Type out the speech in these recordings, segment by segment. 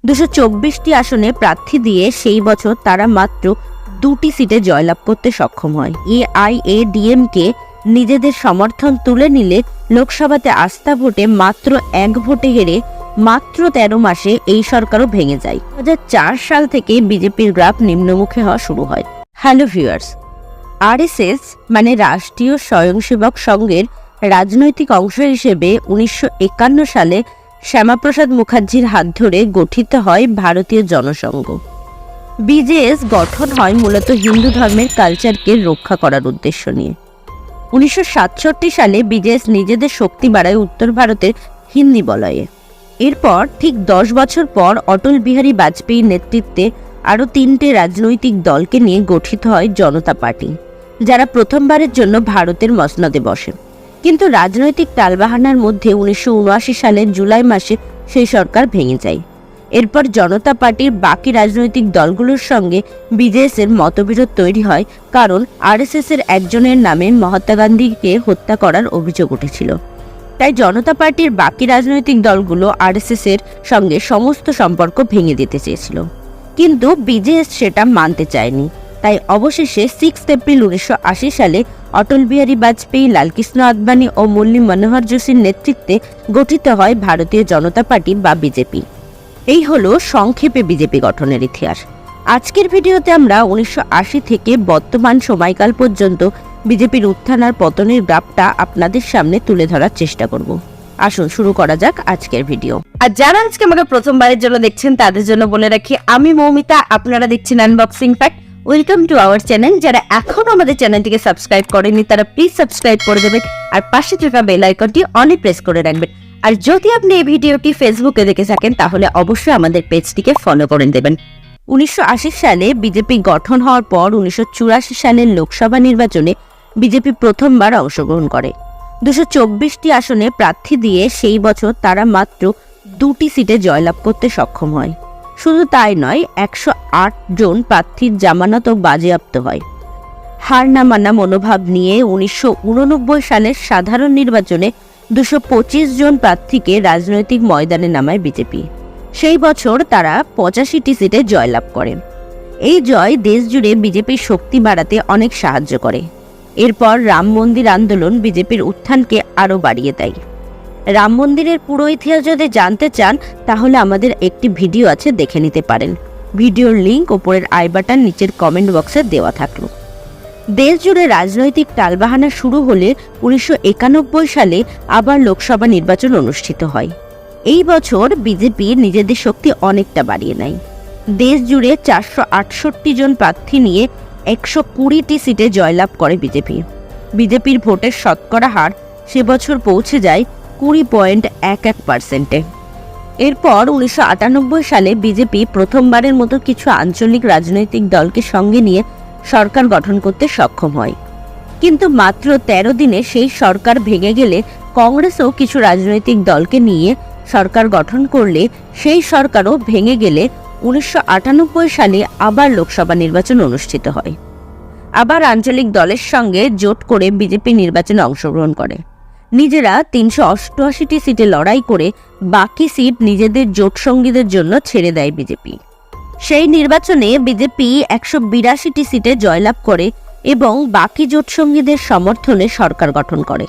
224টি আসনে প্রার্থী দিয়ে সেই বছর তারা মাত্র 2টি সিটে জয়লাভ করতে সক্ষম হয়। এআইএডিএমকে নিজেদের সমর্থন তুলে নিলে লোকসভাতে আস্থা ভোটে মাত্র 1 ভোটে হেরে মাত্র 13 মাসে এই সরকারও ভেঙে যায়। 2004 সাল থেকে বিজেপির গ্রাফ নিম্নমুখী হওয়া শুরু হয়। হ্যালো ভিউয়ার্স, আরএসএস মানে রাষ্ট্রীয় স্বয়ংসেবক সংঘের রাজনৈতিক অংশ হিসেবে 1951 সালে শ্যামাপ্রসাদ মুখার্জির হাত ধরে গঠিত হয় ভারতীয় জনসংঘ। বিজেএস গঠন হয় মূলত হিন্দু ধর্মের কালচারকে রক্ষা করার উদ্দেশ্য নিয়ে। 1967 সালে বিজেএস নিজেদের শক্তি বাড়ায় উত্তর ভারতের হিন্দি বলয়ে। এরপর ঠিক 10 বছর পর অটল বিহারী বাজপেয়ীর নেতৃত্বে আরও 3টে রাজনৈতিক দলকে নিয়ে গঠিত হয় জনতা পার্টি, যারা প্রথমবারের জন্য ভারতের মসনদে বসে। কিন্তু রাজনৈতিক টালবাহানার মধ্যে 1979 সালের জুলাই মাসে সেই সরকার ভেঙে যায়। এরপর জনতা পার্টির বাকি রাজনৈতিক দলগুলোর সঙ্গে বিজেএসের মতবিরোধ তৈরি হয়, কারণ আরএসএসের একজনের নামে মহাত্মা গান্ধীকে হত্যা করার অভিযোগ উঠেছিল। তাই জনতা পার্টির বাকি রাজনৈতিক দলগুলো আরএসএসের সঙ্গে সমস্ত সম্পর্ক ভেঙে দিতে চেয়েছিল, কিন্তু বিজেএস সেটা মানতে চায়নি। তাই অবশেষে 6 এপ্রিল 1980 সালে অটল বিহারী বাজপেয়ী, লালকৃষ্ণ আদবানি ও মুরলী মনোহর যোশীর নেতৃত্বে গঠিত হয় ভারতীয় জনতা পার্টি বা বিজেপি। এই হলো সংক্ষেপে বিজেপি গঠনের ইতিহাস। আজকের ভিডিওতে আমরা 1980 থেকে বর্তমান সময়কাল পর্যন্ত বিজেপির উত্থান আর পতনের গ্রাফটা আপনাদের সামনে তুলে ধরার চেষ্টা করব। আসুন শুরু করা যাক আজকের ভিডিও। আর যারা আজকে আমাকে প্রথমবারের জন্য দেখছেন তাদের জন্য বলে রাখি, আমি মৌমিতা, আপনারা দেখছেন unboxing fact. Welcome to our channel. যারা এখনো আমাদের চ্যানেলটিকে সাবস্ক্রাইব করেনি তারা প্লিজ সাবস্ক্রাইব করে দেবেন আর পাশে থাকা বেল আইকনটি অনে প্রেস করে রাখবেন। আর যদি আপনি এই ভিডিওটি ফেসবুকে দেখে থাকেন তাহলে অবশ্যই আমাদের পেজটিকে ফলো করে দেবেন। 1980 সালে বিজেপি গঠন হওয়ার পর 1984 সালের লোকসভা নির্বাচনে বিজেপি প্রথমবার অংশগ্রহণ করে। 224টি আসনে প্রার্থী দিয়ে সেই বছর তারা মাত্র 2টি সিটে জয়লাভ করতে সক্ষম হয়। শুধু তাই নয়, 108 জন প্রার্থীর জামানতও বাজেয়াপ্ত হয়। হার না মানা মনোভাব নিয়ে 1989 সালের সাধারণ নির্বাচনে 225 জন প্রার্থীকে রাজনৈতিক ময়দানে নামায় বিজেপি। সেই বছর তারা 85টি সিটে জয়লাভ করে। এই জয় দেশ জুড়ে বিজেপির শক্তি বাড়াতে অনেক সাহায্য করে। এরপর রাম মন্দির আন্দোলন বিজেপির উত্থানকে আরও বাড়িয়ে দেয়। রাম মন্দিরের পুরো ইতিহাস যদি জানতে চান তাহলে আমাদের একটি ভিডিও আছে, দেখে নিতে পারেন। ভিডিওর লিঙ্ক ওপরের আই বাটন নিচের কমেন্ট বক্সে দেওয়া থাকলো। দেশ জুড়ে রাজনৈতিক টালবাহানা শুরু হলে 1991 সালে আবার লোকসভা নির্বাচন অনুষ্ঠিত হয়। এই বছর বিজেপি নিজেদের শক্তি অনেকটা বাড়িয়ে নেয়। দেশ জুড়ে 468 জন প্রার্থী নিয়ে 120টি সিটে জয়লাভ করে বিজেপি। বিজেপির ভোটের শতকরা হার সে বছর পৌঁছে যায় 20.11%। এরপর 1998 সালে বিজেপি প্রথমবারের মতো কিছু আঞ্চলিক রাজনৈতিক দলকে সঙ্গে নিয়ে সরকার গঠন করতে সক্ষম হয়। কিন্তু মাত্র 13 দিনে সেই সরকার ভেঙে গেলে কংগ্রেসও কিছু রাজনৈতিক দলকে নিয়ে সরকার গঠন করলে সেই সরকারও ভেঙে গেলে 1998 সালে আবার লোকসভা নির্বাচন অনুষ্ঠিত হয়। আবার আঞ্চলিক দলের সঙ্গে জোট করে বিজেপি নির্বাচনে অংশগ্রহণ করে। নিজেরা 388টি সিটে লড়াই করে বাকি সিট নিজেদের জোট সঙ্গীদের জন্য ছেড়ে দেয় বিজেপি। সেই নির্বাচনে বিজেপি 182টি সিটে জয়লাভ করে এবং বাকি জোট সঙ্গীদের সমর্থনে সরকার গঠন করে।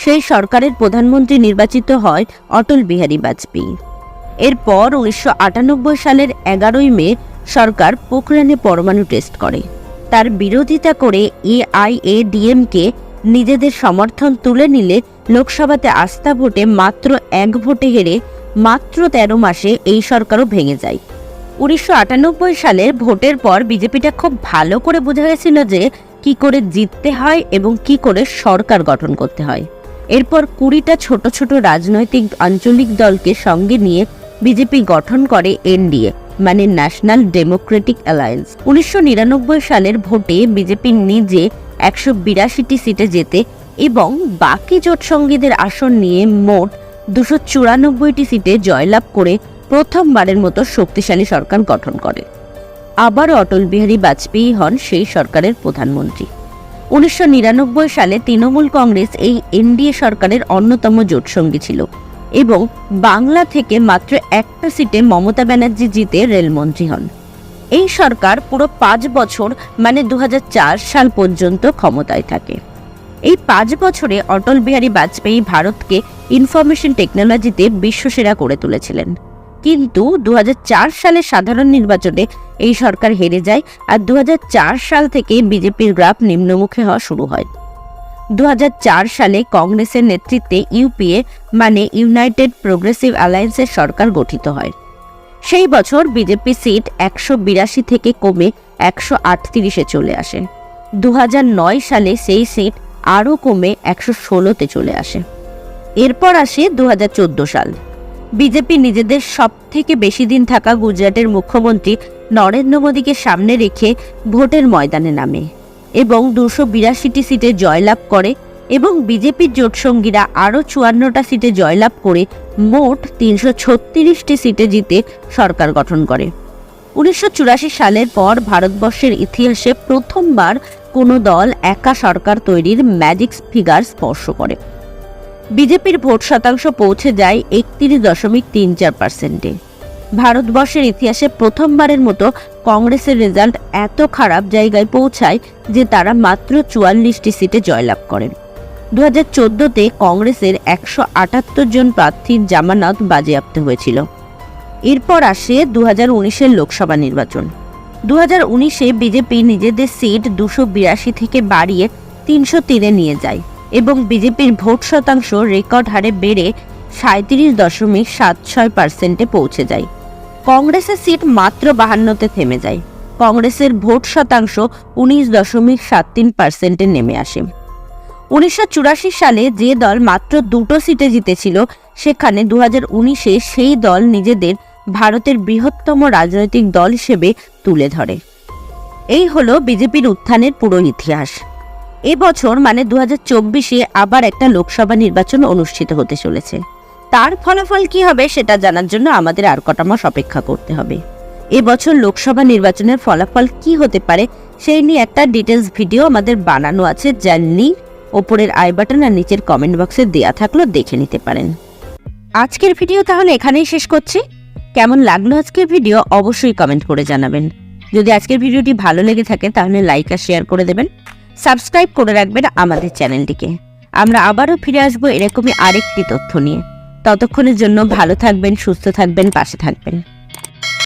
সেই সরকারের প্রধানমন্ত্রী নির্বাচিত হয় অটল বিহারী বাজপেয়ী। এরপর 1998 সালের 11ই মে সরকার পোখরানে পরমাণু টেস্ট করে। তার বিরোধিতা করে এআইএডিএমকে নিজেদের সমর্থন তুলে নিলে লোকসভাতে আস্থা ভোটে মাত্র 1 ভোটে হেরে মাত্র 13 মাসে এই সরকারও ভেঙে যায়। 1998 সালের ভোটের পর বিজেপিটা খুব ভালো করে বোঝা গেছিল যে কি করে জিততে হয় এবং কি করে সরকার গঠন করতে হয়। এরপর 20টা ছোট ছোট রাজনৈতিক আঞ্চলিক দলকে সঙ্গে নিয়ে বিজেপি গঠন করে এনডিএ মানে ন্যাশনাল ডেমোক্রেটিক অ্যালায়েন্স। 1999 সালের ভোটে বিজেপি নিজে 182টি সিটে জেতে এবং বাকি জোট সঙ্গীদের আসন নিয়ে মোট 294টি সিটে জয়লাভ করে প্রথমবারের মতো শক্তিশালী সরকার গঠন করে। আবার অটল বিহারী বাজপেয়ী হন সেই সরকারের প্রধানমন্ত্রী। 1999 সালে তৃণমূল কংগ্রেস এই এনডিএ সরকারের অন্যতম জোটসঙ্গী ছিল। এবং বাংলা থেকে মাত্র একটা সিটে মমতা ব্যানার্জি জিতে রেলমন্ত্রী হন। এই সরকার পুরো 5 বছর মানে 2004 সাল পর্যন্ত ক্ষমতায় থাকে। এই 5 বছরে অটল বিহারী বাজপেয়ী ভারতকে ইনফরমেশন টেকনোলজিতে বিশ্বসেরা করে তুলেছিলেন। কিন্তু 2004 সালের সাধারণ নির্বাচনে এই সরকার হেরে যায় আর 2004 সাল থেকে বিজেপির গ্রাফ নিম্নমুখী হওয়া শুরু হয়। 2004 সালে কংগ্রেসের নেতৃত্বে ইউপিএ মানে ইউনাইটেড প্রোগ্রেসিভ অ্যালায়েন্সের সরকার গঠিত হয়। সেই বছর বিজেপি সিট 182 থেকে কমে 138-এ চলে আসে। 2009 সালে সেই সিট আরও কমে 116-তে চলে আসে। এরপর আসে 2014 সাল। বিজেপি নিজেদের সবথেকে বেশি দিন থাকা গুজরাটের মুখ্যমন্ত্রী নরেন্দ্র মোদীকে সামনে রেখে ভোটের ময়দানে নামে এবং 282টি সিটে জয়লাভ করে এবং বিজেপির জোটসঙ্গীরা আরও 54টা সিটে জয়লাভ করে মোট 336টি সিটে জিতে সরকার গঠন করে। 1984 সালের পর ভারতবর্ষের ইতিহাসে প্রথমবার কোনো দল একা সরকার তৈরির ম্যাজিক ফিগার স্পর্শ করে। বিজেপির ভোট শতাংশ পৌঁছে যায় 31.34%-এ। ভারতবর্ষের ইতিহাসে প্রথমবারের মতো কংগ্রেসের রেজাল্ট এত খারাপ জায়গায় পৌঁছায় যে তারা মাত্র 44টি সিটে জয়লাভ করেন। 2014-তে কংগ্রেসের 178 জন প্রার্থীর জামানত বাজেয়াপ্ত হয়েছিল। এরপর আসে 2019-এর লোকসভা নির্বাচন। 2019-এ বিজেপি নিজেদের সিট 282 থেকে বাড়িয়ে 303-এ নিয়ে যায় এবং বিজেপির ভোট শতাংশ রেকর্ড হারে বেড়ে 37.76%-এ পৌঁছে যায়। কংগ্রেসের সিট মাত্র 52-তে থেমে যায়। কংগ্রেসের ভোট শতাংশ 19.73%-এ নেমে আসে। 1984 সালে যে দল মাত্র 2টো সিটে জিতেছিল সেখানে 2019-এ সেই দল নিজেদের ভারতের বৃহত্তম রাজনৈতিক দল হিসেবে তুলে ধরে। এই হলো বিজেপির উত্থানের পুরো ইতিহাস। এবছর মানে 2024-এ আবার একটা লোকসভা নির্বাচন অনুষ্ঠিত হতে চলেছে। তার ফলাফল কি হবে সেটা জানার জন্য আমাদের আর কটা মাস অপেক্ষা করতে হবে। এবছর লোকসভা নির্বাচনের ফলাফল কি হতে পারে সেই নিয়ে একটা ডিটেলস ভিডিও আমাদের বানানো আছে, যার লিঙ্ক ওপরের আই বাটন আর নিচের কমেন্ট বক্সে দেয়া থাকলো, দেখে নিতে পারেন। আজকের ভিডিও তাহলে এখানেই শেষ করছি। কেমন লাগলো আজকের ভিডিও অবশ্যই কমেন্ট করে জানাবেন। যদি আজকের ভিডিওটি ভালো লেগে থাকে তাহলে লাইক আর শেয়ার করে দেবেন, সাবস্ক্রাইব করে রাখবেন আমাদের চ্যানেলটিকে। আমরা আবারও ফিরে আসবো এরকমই আরেকটি তথ্য নিয়ে। ততক্ষণের জন্য ভালো থাকবেন, সুস্থ থাকবেন, পাশে থাকবেন।